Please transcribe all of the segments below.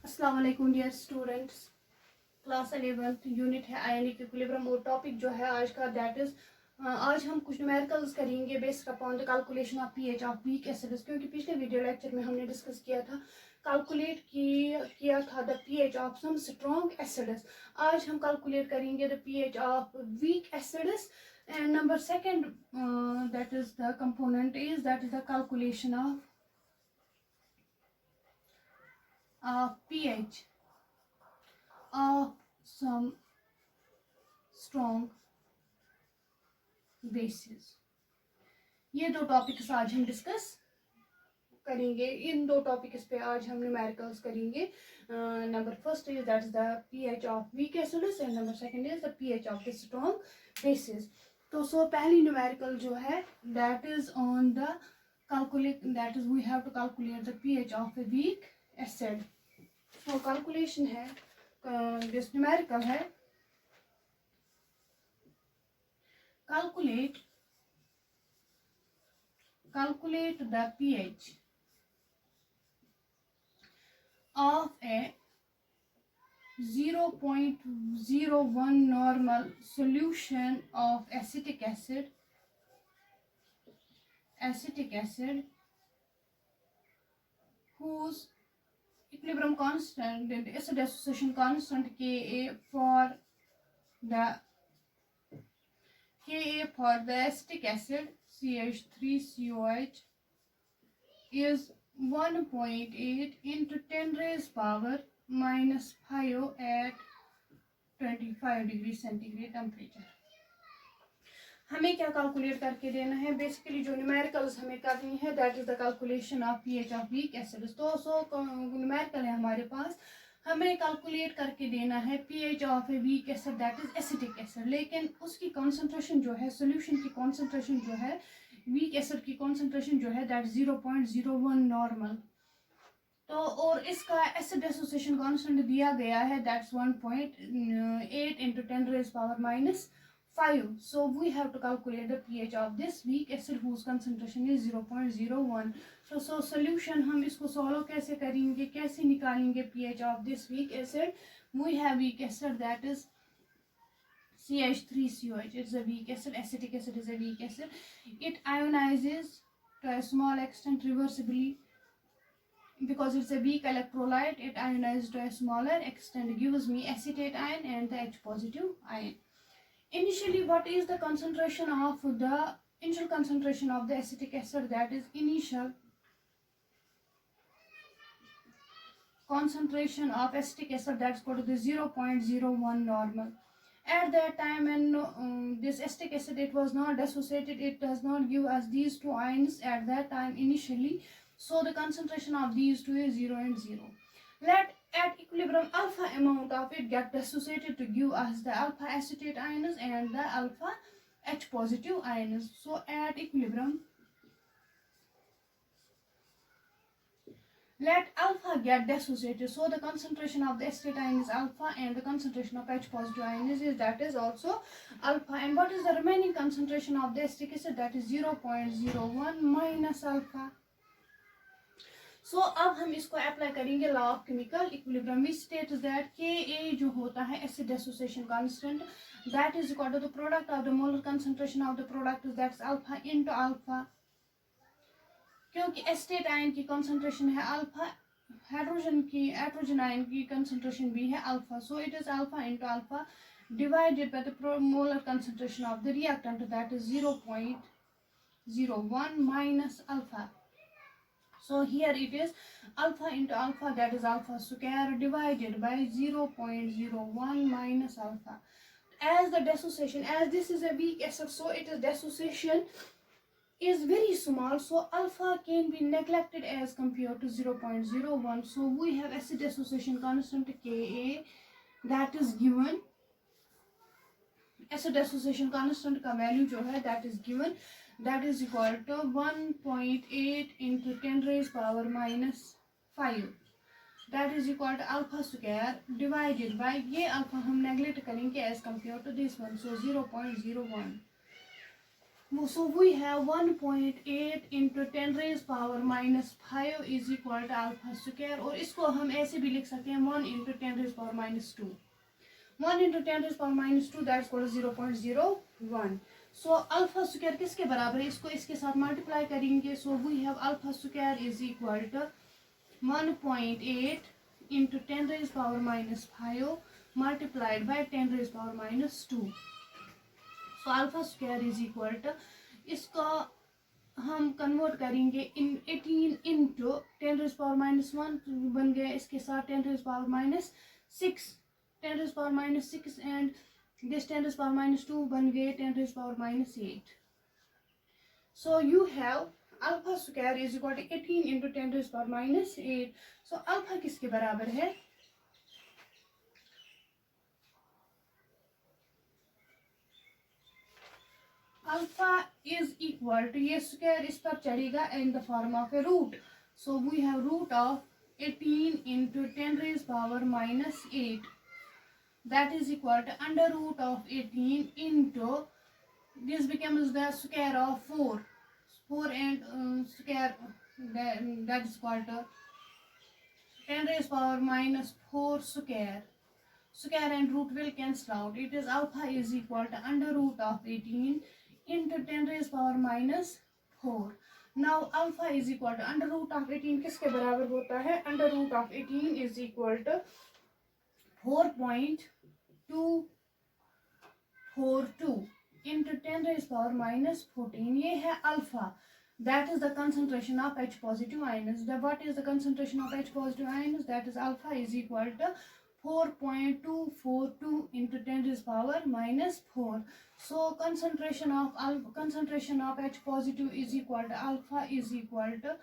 अस्सलाम वालेकुम dear students. Class 11th unit है आयनिक इक्विलिब्रियम और टॉपिक जो है आज का दैट इज आज हम कुछ न्यूमेरिकल्स करेंगे based upon the calculation of pH of weak acids, क्योंकि पिछले वीडियो लेक्चर में हमने डिस्कस किया था कैलकुलेट किया था the pH of some strong acids. आज हम कैलकुलेट करेंगे the pH of weak acids and number second that is the component is that is the calculation of pH of some strong bases। ये दो topics आज हम discuss करेंगे। इन दो topics पे आज हम न्यूमेरिकल्स करेंगे। Number first is that is the pH of weak acids and number second is the pH of the strong bases. तो सो पहली न्यूमेरिकल जो है that is on the calculate that is we have to calculate the pH of a weak acid. तो calculation है this numerical है calculate the pH of a 0.01 normal solution of acetic acid whose equilibrium constant and acid association constant Ka for the acetic acid CH3COH is 1.8 into 10 raised power minus 5 at 25 degree centigrade temperature। हमें क्या calculate करके देना है? Basically जो numericals हमें करनी है that is the calculation of pH of weak acids. तो सो न्यूमेरिकल है हमारे पास, हमें कैलकुलेट करके देना है pH of a weak acid that is acetic acid, लेकिन उसकी कॉन्सेंट्रेशन जो है सोल्यूशन की कॉन्सेंट्रेशन जो है वीक एसिड की कॉन्सेंट्रेशन जो है दैट 0.01 नॉर्मल। तो और इसका एसिड एसोसिएशन कांस्टेंट दिया गया है that's 1.8 into 10 raise power minus 5। So we have to calculate the pH of this weak acid whose concentration is 0.01। So solution हम इसको solve कैसे करेंगे, कैसे निकालेंगे pH of this weak acid? We have weak acid that is CH3COH. It's a weak acid. Acetic acid is a weak acid. It ionizes to a small extent reversibly because it's a weak electrolyte. It ionizes to a smaller extent, gives me acetate ion and the H positive ion. Initially, what is the concentration of the initial concentration of the acetic acid? That is initial concentration of acetic acid that's equal to the 0.01 normal. At that time when this acetic acid it was not dissociated, it does not give us these two ions at that time initially. So the concentration of these two is 0 and 0. Let at equilibrium alpha amount of it get dissociated to give us the alpha acetate ions and the alpha H positive ions. So at equilibrium let alpha get dissociated, so the concentration of the acetate ion is alpha and the concentration of H positive ion is that is also alpha. And what is the remaining concentration of the acetic acid? That is 0.01 minus alpha. सो अब हम इसको apply करेंगे law of chemical equilibrium. We states that Ka जो होता है acid association constant that is equal to the product of the molar concentration of the product that's alpha into alpha. क्योंकि acetate ion की concentration है alpha, hydrogen ion की concentration भी है alpha, so it is alpha into alpha divided by the molar concentration of the reactant that is 0.01 minus alpha. So here it is alpha into alpha, that is alpha square divided by 0.01 minus alpha. As the dissociation, as this is a weak acid, so it is dissociation is very small, so alpha can be neglected as compared to 0.01. So we have acid dissociation constant Ka that is given, acid dissociation constant का value जो है that is given, that is equal to 1.8 into 10 raised power minus 5, that is equal to alpha square divided by ये alpha हम neglect करेंगे as compared to this one, so 0.01. So we have 1.8 into 10 raised power minus 5 is equal to alpha square, और इसको हम ऐसे भी लिख सकते हैं 1 into 10 raised power minus 2. 1 into 10 raised power minus 2 that's called 0.01. So alpha square किसके बराबर है? इसको इसके साथ मल्टीप्लाई करेंगे. So we have alpha square is equal to 1.8 into 10 raised power minus 5 multiplied by 10 raised power minus 2. So alpha square is equal to, इसका हम convert करेंगे इन 18 इंटू 10 raised power minus 1 बन गया, इसके साथ 10 raised power minus 6, 10 raised power minus 6 and this 10 raised power minus 2 बन गए 10 raised power minus 8. So you have alpha square is equal to 18 into 10 raised power minus 8. So alpha किसके बराबर है? Alpha is equal to, ये square इस पर चढ़ेगा in the form of a root. So we have root of 18 into 10 raised power minus 8. That is equal to under root of 18 into, this becomes the square of 4. 4 and square, that is equal to 10 raised power minus 4 square. Square and root will cancel out. It is alpha is equal to under root of 18 into 10 raised power minus 4. Now alpha is equal to under root of 18 किसके बराबर होता है? Under root of 18 is equal to 4.242 into 10 raised power minus 14. ये है alpha. That is the concentration of H positive ions. What is the concentration of H positive ions? That is alpha is equal to 4.242 into 10 raised power minus 4. So concentration of H positive is equal to alpha is equal to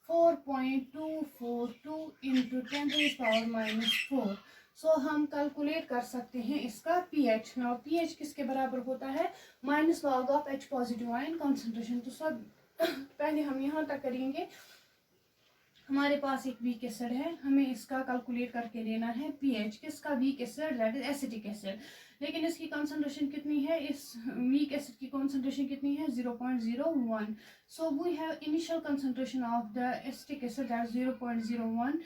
4.242 into 10 raised power minus 4. So हम calculate कर सकते हैं इसका pH. Now pH किसके बराबर होता है? Minus log of H positive ion concentration. तो सब पहले हम यहाँ तक करेंगे. हमारे पास एक वीक एसिड है, हमें इसका कैलकुलेट करके देना है pH. किसका? Weak acid, that is acetic acid. लेकिन इसकी कंसंट्रेशन कितनी है? इस वीक एसिड की कंसंट्रेशन कितनी है? 0.01. So we have initial concentration of the acetic acid that is 0.01,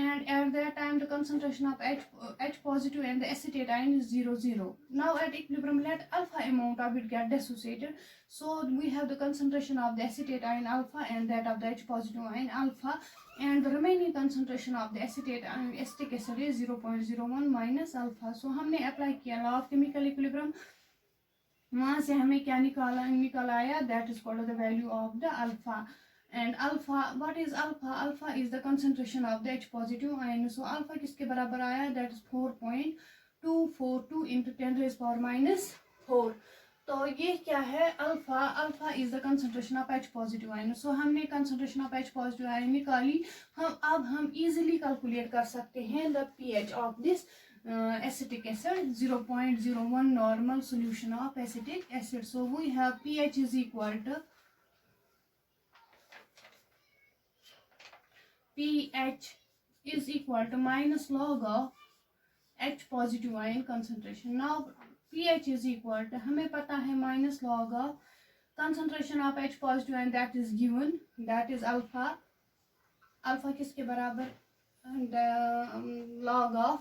and at that time the concentration of H positive and the acetate ion is 0. Now at equilibrium let alpha amount of it get dissociated. So we have the concentration of the acetate ion alpha and that of the H positive ion alpha, and the remaining concentration of the acetate ion acetic acid is 0.01 minus alpha. So हमने apply किया law of chemical equilibrium, वहां से हमें क्या निकल आया? That is called the value of the alpha. And alpha, what is alpha? Alpha is the concentration of the H positive ion. So alpha किसके बराबर आया? That is 4.242 into 10 raised power minus 4. तो ये क्या है? Alpha. Alpha is the concentration of H positive ion. So हमने concentration of H positive ion निकाली. अब हम easily calculate कर सकते हैं the pH of this acetic acid. 0.01 normal solution of acetic acid. So we have pH is equal to pH is equal to minus log of H positive ion concentration. Now pH is equal to, हमें पता है minus log of concentration of H positive ion that is given, that is alpha. Alpha किसके बराबर? The log of,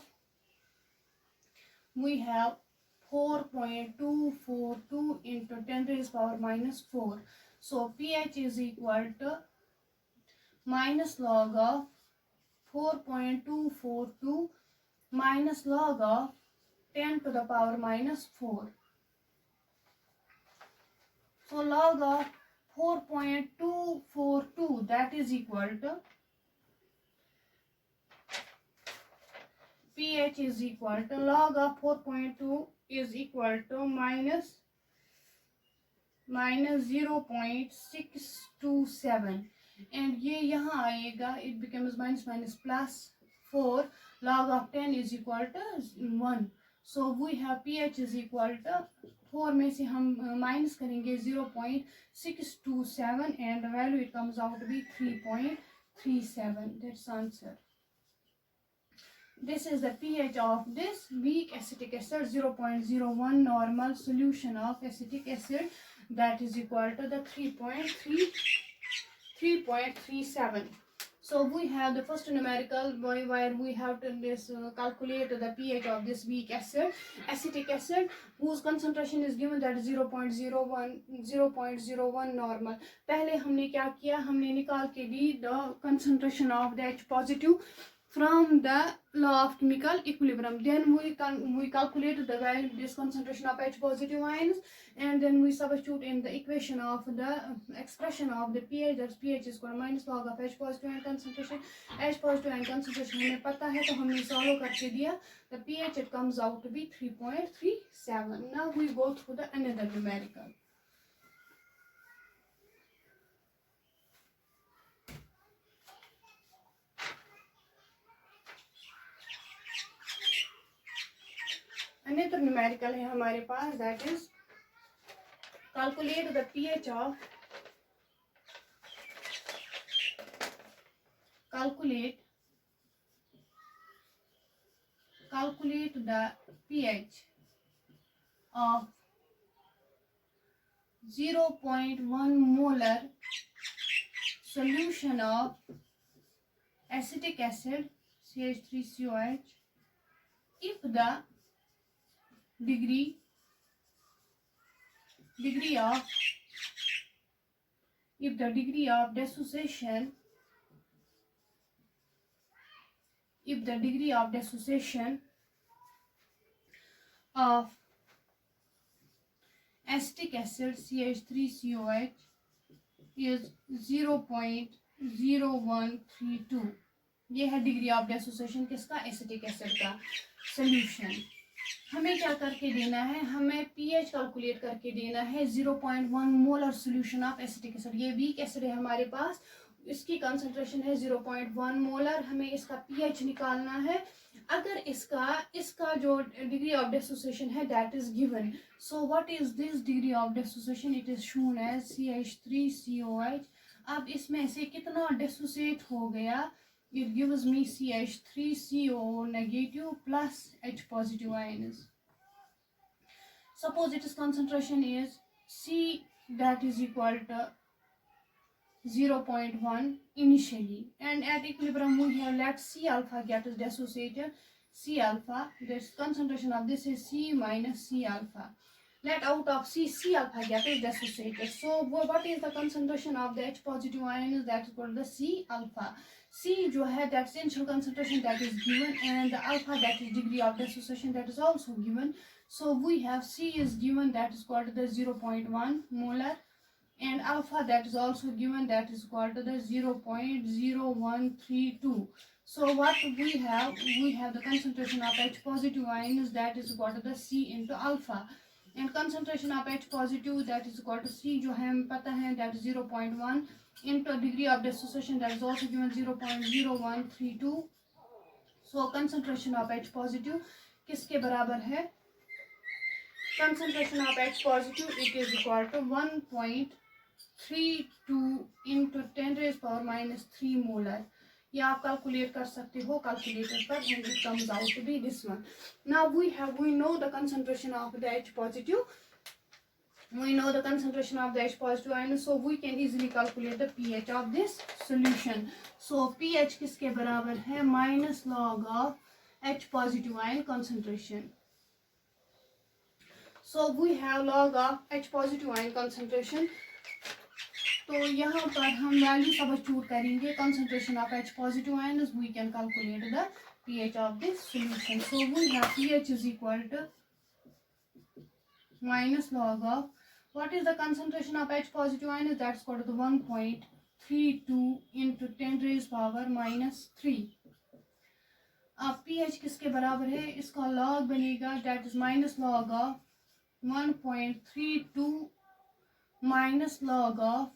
we have 4.242 into 10 raised power minus 4. So pH is equal to minus log of 4.242 minus log of 10 to the power minus 4. So log of 4.242 that is equal to, pH is equal to log of 4.2 is equal to minus 0.627. and ये यहाँ आएगा, it becomes minus minus plus 4. log of 10 is equal to 1. so we have pH is equal to 4 में से हम minus करेंगे 0.627 and the value it comes out to be 3.37. that's answer. This is the pH of this weak acetic acid, 0.01 normal solution of acetic acid. that is equal to the 3.37. So we have the first numerical where we have to calculate the pH of this weak acid, acetic acid, whose concentration is given that 0.01 normal. पहले हमने क्या किया, हमने निकाल के ली the concentration of the H positive from the law of chemical equilibrium. Then we calculate the value, this concentration of H positive ions, and then we substitute in the equation of the expression of the pH, that pH is equal to minus log of H positive ion concentration. H positive ion concentration हमें पता है तो हमने solve करके दिया, the pH it comes out to be 3.37. Now we go through the another numerical. Another numerical है हमारे पास, that is calculate the pH of calculate the pH of 0.1 molar solution of acetic acid CH3COH if the degree of dissociation of acetic acid CH3COH is 0.0132. ये है degree of डेसोसिएशन किसका, acetic acid का solution. हमें क्या करके देना है, हमें पीएच कैलकुलेट करके देना है 0.1 molar solution of acetic acid. ये वीक एसिड है हमारे पास, इसकी कंसंट्रेशन है 0.1 मोलर. हमें इसका पीएच निकालना है. अगर इसका जो डिग्री ऑफ डिसोसिएशन है that is given. So what is this degree of dissociation, it is shown as CH3COH. अब इसमें से कितना डिसोसिएट हो गया, it gives me CH3CO negative plus H positive ions. Suppose its concentration is C, that is equal to 0.1 initially, and at equilibrium we have let C alpha get dissociated. C alpha, this concentration of this is C minus C alpha. Let out of C alpha get dissociated. So what is the concentration of the H positive ions, that is called the C alpha. C जो है that's initial concentration that is given, and the alpha that is degree of dissociation that is also given. So we have C is given, that is called the 0.1 molar, and alpha that is also given, that is called the 0.0132. So what we have the concentration of H positive ions, that is equal to the C into alpha, and concentration of H positive that is equal to C जो है हमें पता है that is 0.1 into degree of dissociation that is also given 0.0132. So concentration of H positive किसके बराबर है, concentration of H positive it is equal to 1.32 into 10 raised power minus 3 molar. ये आप कैलकुलेट कर सकते हो कैलकुलेटर पर, and it comes out to be this one. Now we know the concentration of the H positive. We know the concentration of the H positive ion, so we can easily calculate the pH of this solution. So pH किसके बराबर है, minus log of H positive ion concentration. So we have log of H positive ion concentration. तो यहाँ पर हम value substitute करेंगे concentration of H positive ions. We can calculate the pH of this solution. So we have pH is equal to minus log of, what is the concentration of H positive ions, that's equal to the 1.32 into 10 raised power minus 3. अब pH किसके बराबर है, इसका log बनेगा that is minus log of 1.32 minus log of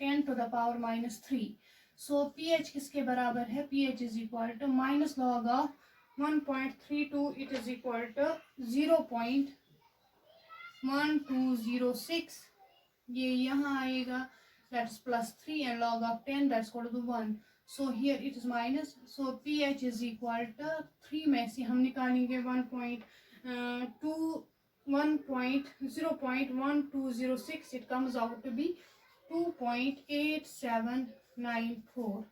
10 to the power minus 3. So pH किसके बराबर है, pH is equal to minus log of 1.32, it is equal to 0.1206. ये यहाँ आएगा, that's plus 3, and log of 10 that's equal to 1. So here it is minus. So pH is equal to 3 में से हम निकालेंगे 1.2 0.1206, it comes out to be 2.8794.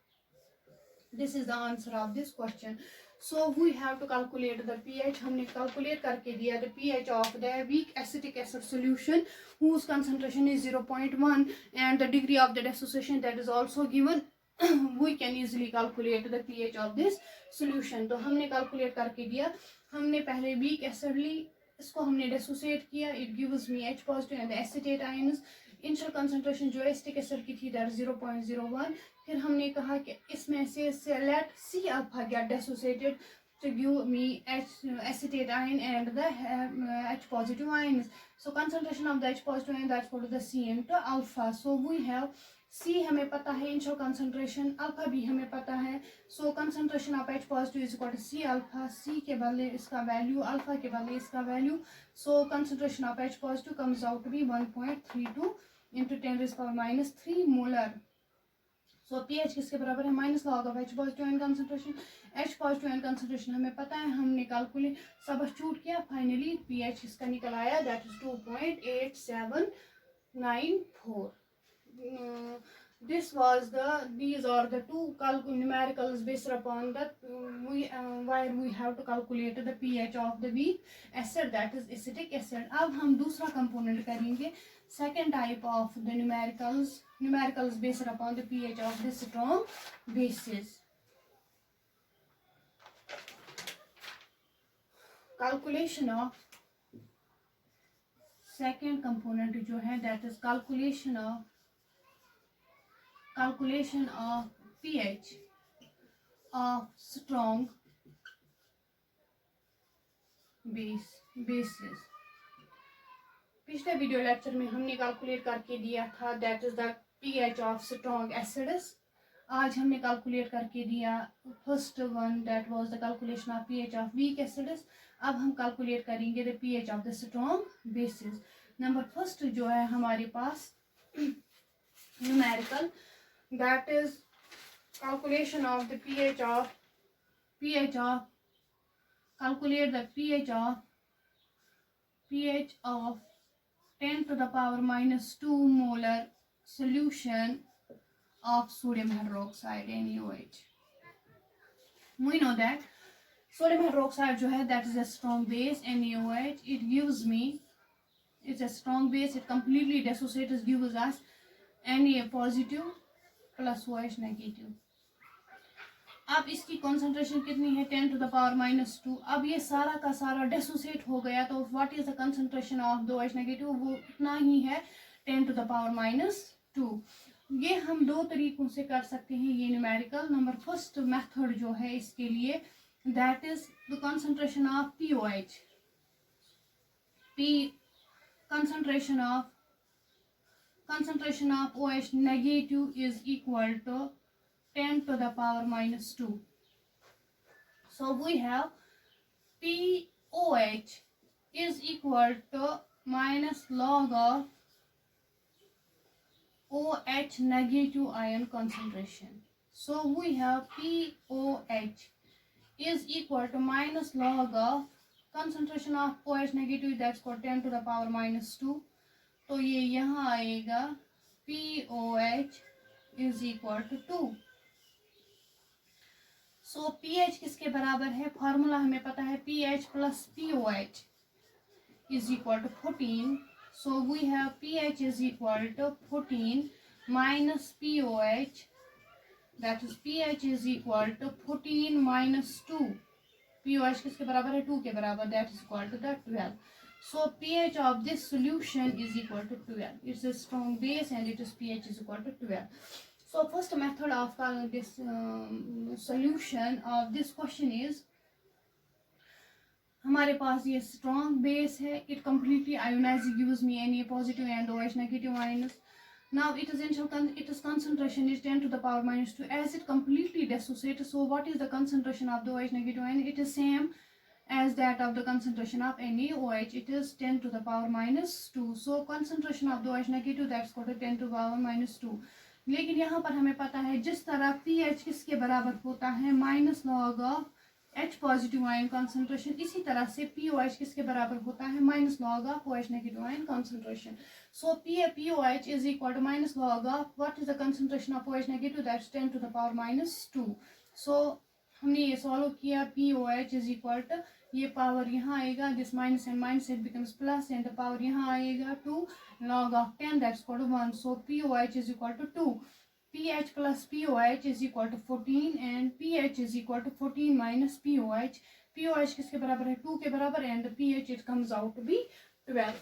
This is the answer of this question. So we have to calculate the pH. हमने calculate करके दिया the pH of the weak acetic acid solution whose concentration is 0.1 and the degree of the dissociation that is also given. We can easily calculate the pH of this solution. तो हमने calculate करके दिया. हमने पहले weak acid ली, इसको हमने dissociate किया. It gives me H positive and the acetate ions. Initial concentration जो acetic acid की थी that is 0.01. फिर हमने कहा कि इसमें से let C alpha get dissociated to give me acetate ion and the H positive ions. So concentration of the H positive ion, that's called the C into alpha. So we have C हमें पता है, initial concentration, alpha भी हमें पता है. So concentration of H positive is equal to C alpha. C के बदले इसका value, alpha के बदले इसका value. So concentration of H positive comes out to be 1.32 into 10 raised power minus 3 molar. So pH किसके बराबर है? Minus log of H positive ion concentration. H positive ion concentration हमें पता है, हमने कैलकुलेट सबस्टिट्यूट किया, फाइनली pH इसका निकल आया, that is 2.8794. These are the two numericals based upon that where we have to calculate the pH of the weak acid, that is acetic acid. अब हम दूसरा component करेंगे, second type of the numericals based upon the pH of the strong bases. Calculation of second component जो है, that is calculation of pH of strong bases. पिछले video lecture में हमने calculate करके दिया था that is the pH of strong acids. आज हमने कैलकुलेट करके दिया first one, that was the calculation of pH of weak acids. अब हम कैलकुलेट करेंगे the pH of the strong bases. Number first जो है हमारे पास numerical, that is calculation of the pH of calculate the pH of 10 to the power minus 2 molar solution of sodium hydroxide NaOH. We know that sodium hydroxide जो है, that is a strong base NaOH. It gives me, it's a strong base, it completely dissociates, gives us Na positive plus OH negative. अब इसकी concentration कितनी है? 10 to the power minus 2. अब ये सारा का सारा डेसोसिएट हो गया, तो what is the concentration of the OH negative? वो इतना ही है, 10 to the power minus 2. ये हम दो तरीकों से कर सकते हैं ये न्यूमेरिकल. नंबर फर्स्ट मेथड जो है इसके लिए, that is the concentration of POH. concentration of OH negative is equal to 10 to the power minus 2. So we have POH is equal to minus log of OH negative ion concentration. So we have POH is equal to minus log of concentration of OH negative, that's called 10 to the power minus 2. तो ये यहाँ आएगा POH is equal to 2. So pH किसके बराबर है? Formula हमें पता है, pH plus POH is equal to 14. So we have pH is equal to 14 minus POH, that is pH is equal to 14 minus 2. POH किसके बराबर है? 2 के बराबर, that is equal to the 12. So pH of this solution is equal to 12. It's a strong base and its pH is equal to 12. So first method of this solution of this question is, हमारे पास ये strong base है, it completely ionizes, gives me Na positive and OH negative ions. Now its concentration is 10 to the power minus 2. As it completely dissociates, so what is the concentration of the OH negative ion? It is same as that of the concentration of NaOH. It is 10 to the power minus 2. So concentration of the OH negative, that's called 10 to the power minus 2. लेकिन यहाँ पर हमें पता है जिस तरह pH किसके बराबर होता है? Minus log of H positive ion concentration, इसी तरह से POH किसके बराबर होता है minus log of OH negative ion concentration. So POH is equal to minus log of what is the concentration of OH negative, that's 10 to the power -2. So हमने ये solve किया. POH इज इक्वल टू, ये power यहाँ आएगा, this minus and minus it becomes plus and the power यहाँ आएगा 2 log of 10 that's equal to 1. So POH is equal to 2. PH plus POH is equal to 14 and PH is equal to 14 minus POH. POH किसके बराबर है 2 के बराबर and PH it comes out to be 12.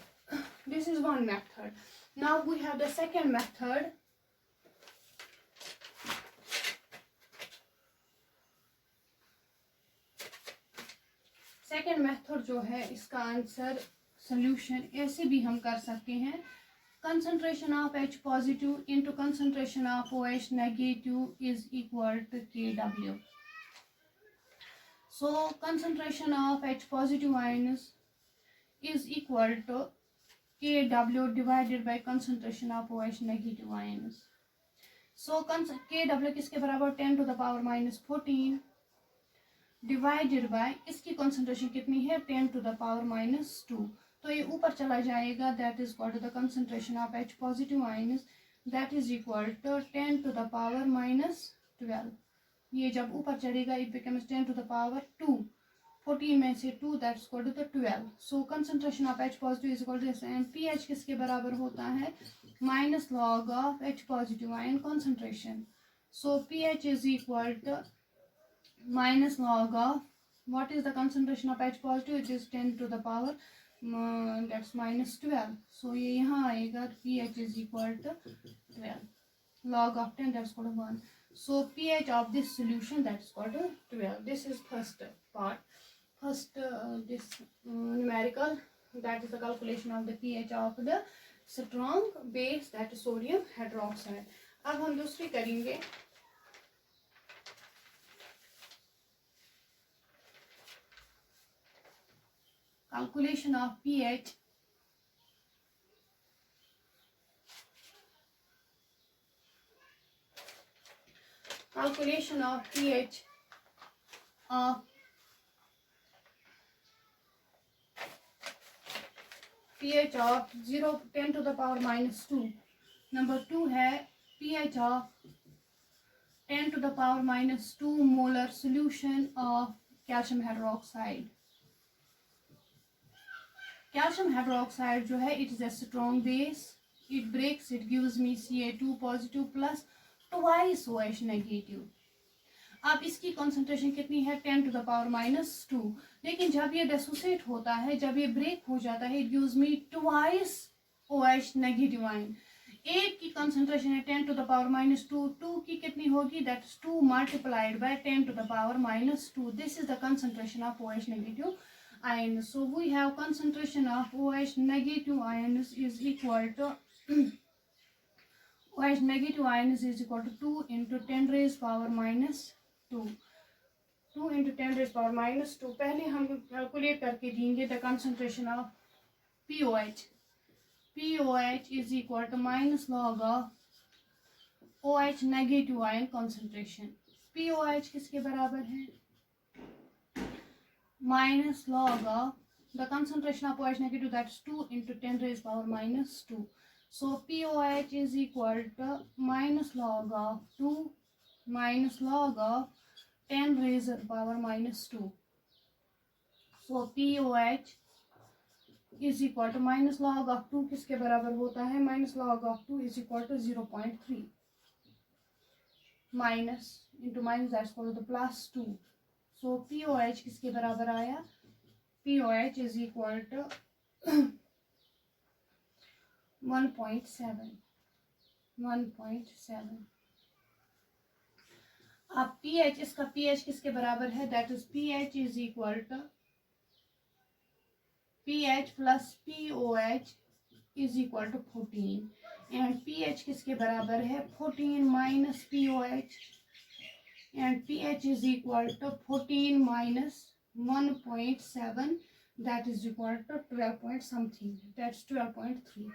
This is one method. Now we have the second method. Second method जो है इसका answer solution ऐसे भी हम कर सकते हैं. Concentration of H positive into concentration of OH negative is equal to Kw. So concentration of H positive ions is equal to Kw divided by concentration of OH negative ions. So Kw किसके बराबर 10 to the power -14 divided by इसकी concentration कितनी है 10 to the power -2. तो ये ऊपर चला जाएगा, that is equal to the concentration of H positive ions, that is equal to 10 to the power -12. ये जब ऊपर चढ़ेगा it becomes 10 to the power 2. 14 में से 2 that is equal to the 12. So concentration of H positive is equal to and PH किसके बराबर होता है minus log of H positive ion concentration. So PH is equal to minus log of what is the concentration of H positive, it is 10 to the power that's -12. So ये यहाँ आएगा PH is equal to 12 log of 10 that's equal to 1. So PH of this solution that's equal to 12. This is first part. First this numerical, that is the calculation of the pH of the strong base, that is sodium hydroxide. अब हम दूसरी करेंगे. Calculation of pH of pH of 0 10 to the power -2. Number 2 है pH of 10 to the power -2 molar solution of calcium hydroxide. Calcium hydroxide जो है it is a strong base, it breaks, it gives me Ca2 positive plus twice OH negative. अब इसकी concentration कितनी है 10 to the power -2. लेकिन जब ये dissociate होता है, जब ये break हो जाता है, it gives me twice OH negative ion. एक की concentration है 10 to the power -2, 2 की कितनी होगी, that's 2 multiplied by 10 to the power -2. This is the concentration of OH negative ions. So we have concentration of OH negative ions is equal to OH negative ions is equal to 2 into 10 raised power -2. 2 into 10 raised power -2. पहले हम calculate करके देंगे the concentration of POH. POH is equal to minus log of OH negative ion concentration. POH किसके बराबर है minus log of the concentration of OH negative, that's 2 into 10 raised power -2. So POH is equal to minus log of 2 minus log of 10 raised power -2. So POH is equal to minus log of 2 किसके बराबर होता है minus log of 2 is equal to 0.3 minus into minus that's equal to the plus 2. So POH किसके बराबर आया POH is equal to 1.7. अब pH, इसका pH किसके बराबर है, that is pH is equal to pH plus POH is equal to 14 and pH किसके बराबर है 14 minus POH and pH is equal to 14 minus 1.7, that is equal to 12 point something, that's 12.3.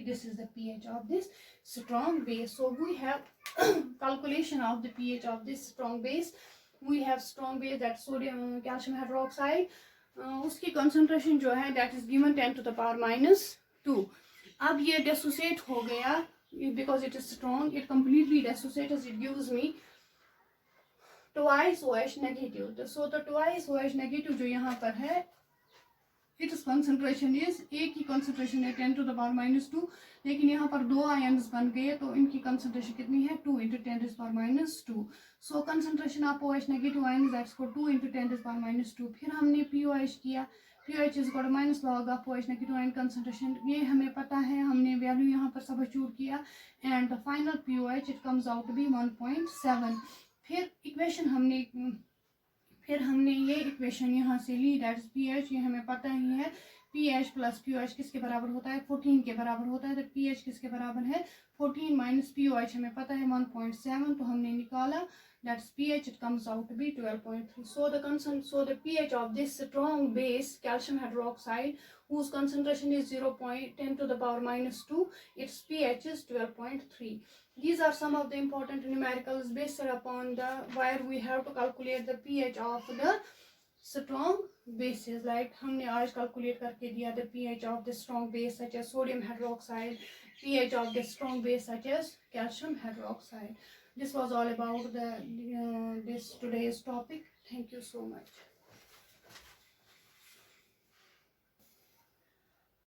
This is the pH of this strong base. So we have calculation of the pH of this strong base. we have strong base that sodium calcium hydroxide, उसकी concentration जो है that is given 10 to the power minus 2. अब ये dissociate हो गया because it is strong, it completely dissociates, it gives me twice OH negative. So the twice OH negative जो यहाँ पर है, its concentration is, एक की concentration है 10 to the power minus 2, लेकिन यहाँ पर दो आयन्स बन गए तो इनकी concentration कितनी है 2 into 10 to the power minus 2. So concentration of OH negative ion is equal to 2 into 10 to the power minus 2. फिर हमने POH किया, POH is equal to minus log of OH negative ion concentration, ये हमें पता है, हमने value यहाँ पर सब्स्टिट्यूट किया and the final POH it comes out to be 1.7. फिर हमने ये इक्वेशन यहाँ से ली, दैट इज पीएच, ये हमें पता ही है, पीएच प्लस पीओएच किसके बराबर होता है 14 के बराबर होता है, तो पीएच किसके बराबर है 14 माइनस पीओएच हमें पता है 1.7, तो हमने निकाला that is pH, it comes out to be 12.3. So the pH of this strong base calcium hydroxide whose concentration is 0.10 to the power minus 2, its pH is 12.3. These are some of the important numericals based upon the where we have to calculate the pH of the strong bases. Like हमने आज calculate करके दिया the pH of the strong base such as sodium hydroxide, pH of the strong base such as calcium hydroxide. This was all about the this today's topic. Thank you so much.